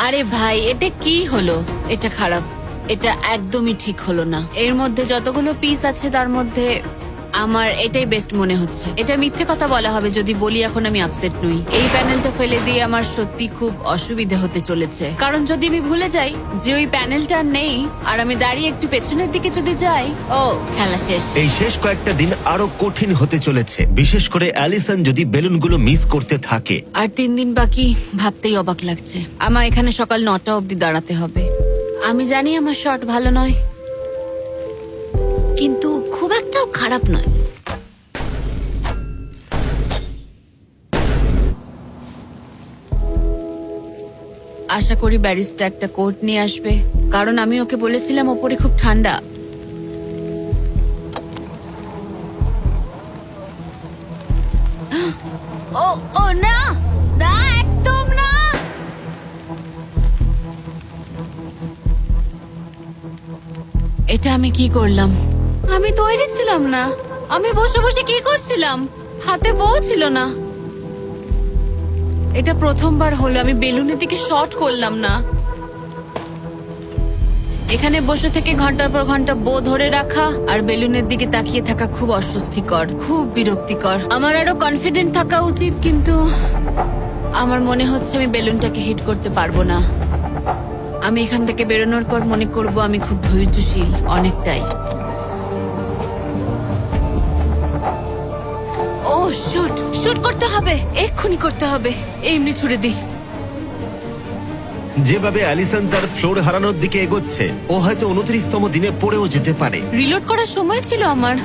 আরে ভাই, এটা কি হলো? এটা খারাপ, এটা একদমই ঠিক হলো না। এর মধ্যে যতগুলো পিস আছে তার মধ্যে আমার এটাই বেস্ট মনে হচ্ছে। এটা মিথ্যে কথা বলা হবে যদি বলি এখন আমি আপসেট নই। এই প্যানেলটা ফেলে দিয়ে আমার সত্যি খুব অসুবিধা হতে চলেছে, কারণ যদি আমি ভুলে যাই যে ওই প্যানেলটা নেই আর আমি দাঁড়িয়ে একটু পেছনের দিকে যদি যাই, ও খেলা শেষ। এই শেষ কয়েকটা দিন আরো কঠিন হতে চলেছে, বিশেষ করে অ্যালিসন যদি বেলুনগুলো মিস করতে থাকে। আর 3 দিন বাকি, ভাবতেই অবাক লাগছে। আমার এখানে সকাল 9টা অবধি দাঁড়াতে হবে। আমি জানি আমার শট ভালো নয়, কিন্তু খুব একটাও খারাপ নয়। আশা করি ব্যারিস্টা একটা কোট নিয়ে আসবে, কারণ আমি ওকে বলেছিলাম ওপরে খুব ঠান্ডা। ও ও না, না একদম না। এটা আমি কি করলাম? আমি তৈরি ছিলাম না। আমি বসে বসে কি করছিলাম? হাতে বউ ছিল না। এটা প্রথমবার হলো আমি বেলুনের দিকে শর্ট করলাম না। এখানে বসে থেকে ঘন্টার পর ঘন্টা বউ ধরে রাখা আর বেলুনের দিকে তাকিয়ে থাকা খুব অস্বস্তিকর, খুব বিরক্তিকর। আমার আরো কনফিডেন্ট থাকা উচিত, কিন্তু আমার মনে হচ্ছে আমি বেলুনটাকে হিট করতে পারবো না। আমি এখান থেকে বেরোনোর পর মনে করব আমি খুব ধৈর্যশীল, অনেকটাই। ও শুট শুট করতে হবে, এক্ষুনি করতে হবে। এমনি ছুড়ে দিই। যেভাবে অ্যালিসন তার ফ্লোর হারানোর দিকে এগোচ্ছে, ও হয়তো 29তম দিনে পড়েও যেতে পারে। রিলোড করার সময় ছিল আমার।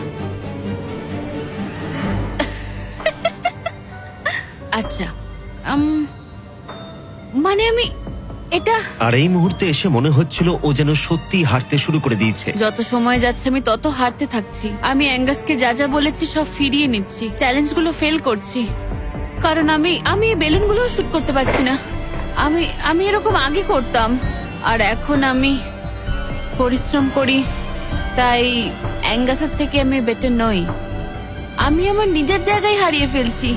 আচ্ছা, মানে আমি এটা আর এই মুহূর্তে এসে মনে হচ্ছিল ও যেন সত্যি হাঁটতে শুরু করে দিয়েছে। যত সময় যাচ্ছে আমি তত হারতে থাকছি। আমি অ্যাঙ্গাসকে যা যা বলেছি সব ফিরিয়ে নিচ্ছি, চ্যালেঞ্জগুলো ফেল করছি, কারণ আমি বেলুনগুলো শুট করতে পারছি না। আমি এরকম আগে করতাম, আর এখন আমি পরিশ্রম করি, তাই অ্যাঙ্গাসের থেকে আমি বেটার নই। আমি আমার নিজের জায়গায় হারিয়ে ফেলছি।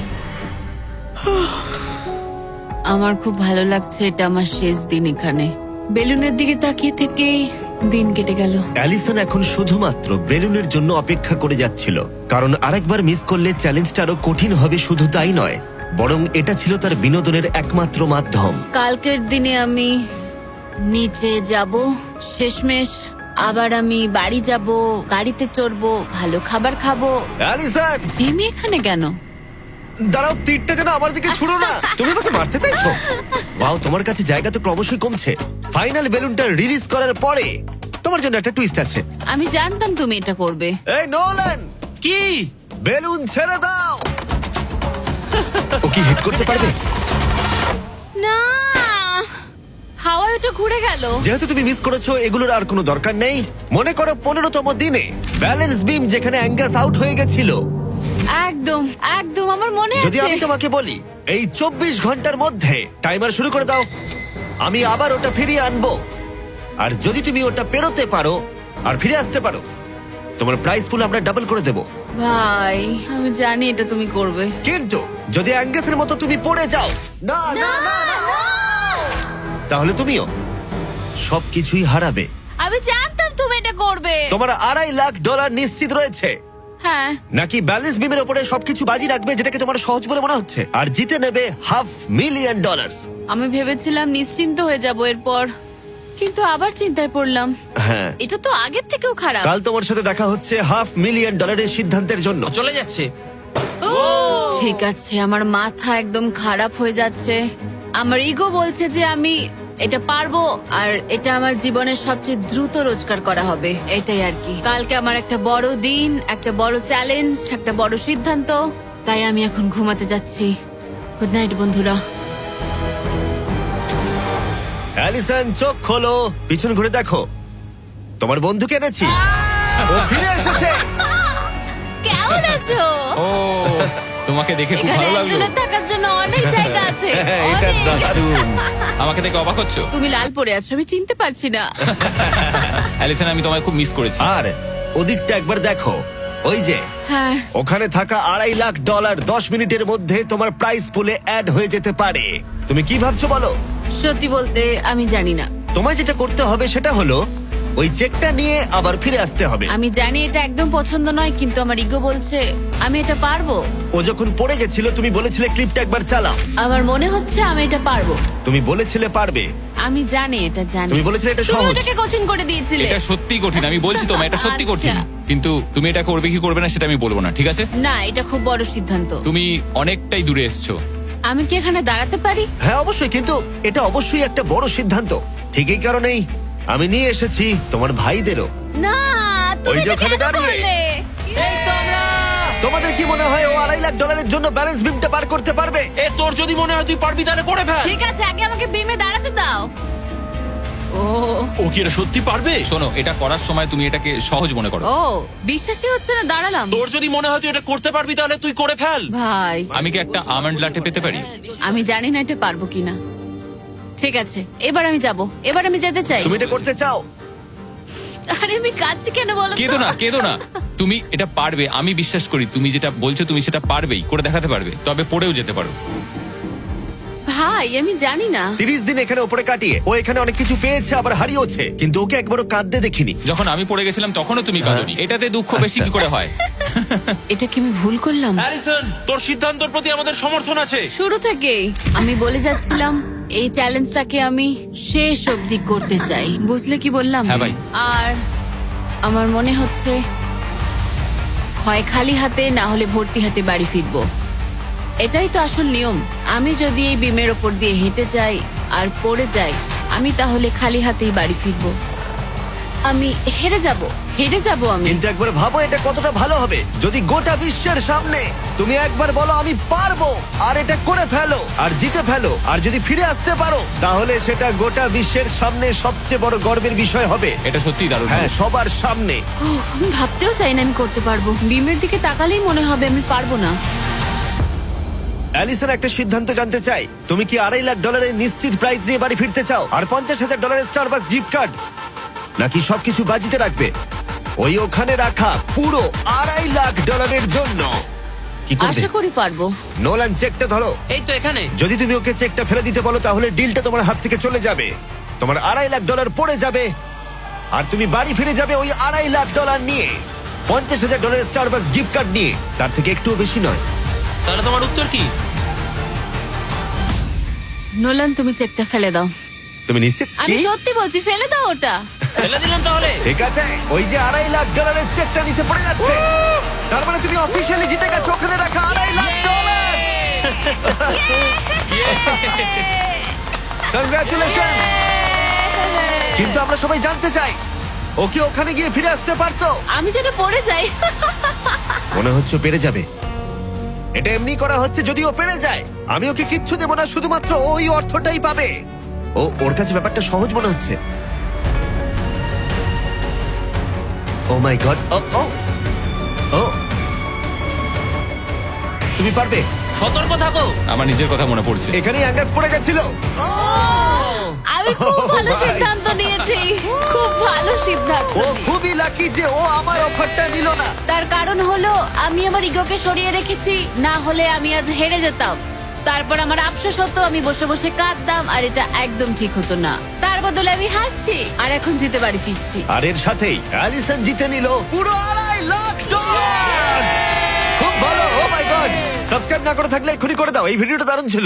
আমার খুব ভালো লাগছে, এটা আমার শেষ দিন এখানে। বেলুনের দিকে তাকিয়ে থেকেই দিন কেটে গেল। অ্যালিসন এখন শুধুমাত্র বেলুনের জন্য অপেক্ষা করে যাচ্ছিল, কারণ আরেকবার মিস করলে চ্যালেঞ্জটা আরো কঠিন হবে। শুধু তাই নয়, বরং এটা ছিল তার বিনোদনের একমাত্র মাধ্যম। কালকের দিনে আমি নিচে যাব, শেষমেশ আবার আমি বাড়ি যাব, গাড়িতে চড়বো, ভালো খাবার খাবো। অ্যালিসন, জিমি এখানে কেন? দাঁড়াও, তীরটা যেন আমার দিকে ছুড়ো না। তুমি আমাকে মারতে চাইছো? ওয়াও, তোমার কাছে জায়গা তো ক্রমশই কমছে। ফাইনাল বেলুনটা রিলিজ করার পরে তোমার জন্য একটা টুইস্ট আছে। আমি জানতাম তুমি এটা করবে। এই নোলান, কি? বেলুন ছেড়ে দাও। ও কি হিট করতে পারবে? না, হাওয়ায় ওটা ঘুরে গেল। যেহেতু তুমি মিস করেছো, এগুলোর আর কোনো দরকার নেই। মনে করো 15তম দিনে ব্যালেন্স বিম যেখানে অ্যাঙ্গাস আউট হয়ে গেছিল। একদম একদম আমার মনে যদি আছে। আমি তোমাকে বলি এই 24 ঘন্টার মধ্যে টাইমার শুরু করে দাও, আমি আবার ওটা ফিরিয়ে আনবো। আর যদি তুমি ওটা পেরোতে পারো আর ফিরে আসতে পারো, তোমার প্রাইস পুল আমরা ডাবল করে দেব। ভাই, আমি জানি এটা তুমি করবে। কিন্তু যদি অ্যাঙ্গাসের মতো তুমি পড়ে যাও, না না না না, তাহলে তুমিও সবকিছুই হারাবে। আমি জানতাম তুমি এটা করবে। তোমার $2.5 লাখ নিশ্চিত রয়েছে। হ্যাঁ, নাকি ব্যালেন্স বিমের উপরে সবকিছু বাজি রাখবে, যেটাকে তোমার সহজ বলে মনে হচ্ছে, আর জিতে নেবে $500,000। আমি ভেবেছিলাম নিশ্চিন্ত হয়ে যাব এরপর, কিন্তু আবার চিন্তায় পড়লাম। হ্যাঁ, এটা তো আগের থেকেও খারাপ। কাল তোমার সাথে দেখা হচ্ছে $500,000 সিদ্ধান্তের জন্য। চলে যাচ্ছে। ঠিক আছে, আমার মাথা একদম খারাপ হয়ে যাচ্ছে। আমার ইগো বলছে যে আমি এটা পারবো, আর এটা আমার জীবনের সবচেয়ে দ্রুত রোজগার করা হবে। এটাই আর কি। কালকে আমার একটা বড় দিন, একটা বড় চ্যালেঞ্জ, একটা বড় সিদ্ধান্ত। তাই আমি এখন ঘুমাতে যাচ্ছি। গুড নাইট বন্ধুরা। অ্যালিসন, চোখ খোলো, পিছন ঘুরে দেখো, তোমার বন্ধুকে এনেছি। ও ফিরে এসেছে। কেমন আছো? ও, তোমাকে দেখে খুব এখানে ভালো লাগলো। একজনের থাকার জন্য অনেক জায়গা আছে। হ্যাঁ, এটা অনেক। দারুণ। আমাকে দেখে অবাক হচ্ছ? তুমি লাল পরে আছো, আমি চিনতে পারছি না। অ্যালিসন, আমি তোমায় খুব মিস করেছি। আর ওদিকটা একবার দেখো, ওই যে হ্যাঁ, ওখানে থাকা $2.5 লাখ 10 মিনিটের মধ্যে তোমার প্রাইস পুলে অ্যাড হয়ে যেতে পারে। তুমি কি ভাবছো বলো? সত্যি বলতে আমি জানি না। তোমায় যেটা করতে হবে সেটা হলো ওই চেকটা নিয়ে আবার ফিরে আসতে হবে। আমি জানি এটা একদম পছন্দ নয়, কিন্তু আমার ইগো বলছে আমি এটা পারবো। ও যখন পড়ে গেছিল তুমি বলেছিলে ক্লিপটা একবার চালাও। আমার মনে হচ্ছে আমি এটা পারবো। তুমি বলেছিলে পারবে। আমি জানি এটা জানি। তুমি বলেছিলে এটা তুমি সহজ। ওটাকে কঠিন করে দিয়েছিলে। এটা সত্যি কঠিন, আমি বলছি তোমায় এটা সত্যি কঠিন। আচ্ছা। কিন্তু তুমি এটা করবে কি করবে না সেটা আমি বলবো না, ঠিক আছে? না, এটা খুব বড় সিদ্ধান্ত। তুমি অনেকটাই দূরে এসছো। আমি কি এখানে দাঁড়াতে পারি? হ্যাঁ অবশ্যই, কিন্তু এটা অবশ্যই একটা বড় সিদ্ধান্ত। ঠিক এই কারণেই আমি নিয়ে এসেছি তোমার ভাইদেরও। না, তুমি ওই যে এটা ওখানে কেন দাঁড়িয়ে। করলে? তোমাদের কি মনে হয় ও $2.5 লাখ জন্য ব্যালেন্স বিমটা পার করতে পারবে? এ তোর যদি মনে হয় তুই পারবি তাহলে করে ফেল। ঠিক আছে, আগে আমাকে বিমে দাঁড়াতে দাও। ও ও কি এটা সত্যি পারবে? শোনো, এটা করার সময় তুমি এটাকে সহজ মনে করো। ও বিশ্বাসই হচ্ছে না, দাঁড়ালাম। তোর যদি মনে হয় তুই এটা করতে পারবি তাহলে তুই করে ফেল। ভাই, আমি কি একটা আমন্ড লাটে পেতে পারি? আমি জানি না এটা পারবো কিনা। ঠিক আছে, এবার আমি যাব, এবার আমি যেতে চাই। তুমি এটা করতে চাও? আরে আমি কাছে কেন বলো তো? কেঁদো না তুমি এটা পারবে, আমি বিশ্বাস করি তুমি যেটা বলছো তুমি সেটা পারবেই, করে দেখাতে পারবে, তবে পড়েও যেতে পারো। ভাই আমি জানি না। 30 দিন এখানে উপরে কাটিয়ে ও এখানে অনেক কিছু পেয়েছে আবার হারিয়েছে, কিন্তু ওকে একবারও কাঁদতে দেখিনি। যখন আমি পড়ে গেছিলাম তখনও তুমি কাঁদোনি, এটাতে দুঃখ বেশি কি করে হয়? এটা কি আমি ভুল করলাম? হ্যারিসন, তোর সিদ্ধান্তের প্রতি আমাদের সমর্থন আছে। শুরু থেকেই আমি বলে যাচ্ছিলাম এই চ্যালেঞ্জটাকে আমি শেষ অবধি করতে চাই, বুঝলে কি বললাম? হ্যাঁ ভাই। আর আমার মনে হচ্ছে হয় খালি হাতে না হলে ভর্তি হাতে বাড়ি ফিরবো। এটাই তো আসল নিয়ম। আমি যদি এই বিমের ওপর দিয়ে হেঁটে যাই আর পড়ে যাই, আমি তাহলে খালি হাতেই বাড়ি ফিরবো। আমি হেরে যাব আমি। কিন্তু একবার ভাবো এটা কতটা ভালো হবে যদি গোটা বিশ্বের সামনে তুমি একবার বলো আমি পারবো, আর এটা করে ফেলো আর জিতে ফেলো, আর যদি ফিরে আসতে পারো তাহলে সেটা গোটা বিশ্বের সামনে সবচেয়ে বড় গর্বের বিষয় হবে। এটা সত্যি দারুণ। হ্যাঁ, সবার সামনে। উফ, আমি ভাবতেও চাই না আমি করতে পারবো। বিমের দিকে তাকালেই মনে হবে আমি পারবো না। অ্যালিসন একটা সিদ্ধান্ত জানতে চাই, তুমি কি $2.5 লাখ নিশ্চিত প্রাইজ নিয়ে বাড়ি ফিরতে চাও, আর $50,000 স্টারবাকস গিফট কার্ড, নাকি সবকিছু বাজিতে রাখবে ওই ওখানে রাখা পুরো $2.5 লাখ জন্য? কি করবে? আশা করি পারবো। নোলান, চেকটা ধরো। এই তো এখানে। যদি তুমি ওকে চেকটা ফেলে দিতে বলো তাহলে ডিলটা তোমার হাত থেকে চলে যাবে, তোমার $2.5 লাখ পড়ে যাবে, আর তুমি বাড়ি ফিরে যাবে ওই $2.5 লাখ নিয়ে, $50,000 স্টারবাকস গিফট কার্ড নিয়ে, তার থেকে একটুও বেশি নয়। তাহলে তোমার উত্তর কি? নোলান তুমি চেকটা ফেলে দাও। তুমি নিশ্চিত? আমি কি? সত্যি বলছি, ফেলে দাও ওটা। ফেলে দিলাম তাহলে। ঠিক আছে, ওই যে $2.5 লাখ চেকটা নিচে পড়ে যাচ্ছে, তার মানে তুমি অফিসিয়ালি জিতে গেছো ওখানে রাখা $2.5 লাখ। কনগ্রাচুলেশন। কিন্তু আমরা সবাই জানতে চাই ও কি ওখানে গিয়ে ফিরে আসতে পারতো? আমি যেন পড়ে যাই। মনে হচ্ছে ও পেরে যাবে। এটা এমনি করা হচ্ছে যদি ও পেরে যায়। আমি ওকে কিচ্ছু দেবো না, শুধুমাত্র ওই অর্থটাই পাবে। ওর কাছে ব্যাপারটা সহজ মনে হচ্ছে। ও মাই গড। ও তুমি পারবে। সতর্ক থাকো। আমার নিজের কথা মনে পড়ছে। এখানেই অ্যাঙ্গাস পড়ে গেছিল। আমি খুব ভালো ভাই। সিদ্ধান্ত নিয়েছি, খুব ভালো সিদ্ধান্ত। ও খুবই লাকি যে ও আমার অফারটা নিল না। তার কারণ হলো আমি আমার ইগোকে সরিয়ে রেখেছি, না হলে আমি আজ হেরে যেতাম। তারপর আমার আফসোস হতো, আমি বসে বসে কাঁদতাম, আর এটা একদম ঠিক হতো না। তার বদলে আমি হাসছি, আর এখন জিতে বাড়ি ফিরছি। আর এর সাথেই অ্যালিসন জিতে নিল পুরো $2.5 লাখ। খুব ভালো। ও মাই গড। সাবস্ক্রাইব না করে থাকলে এক্ষুনি করে দাও, এই ভিডিওটা দারুণ ছিল।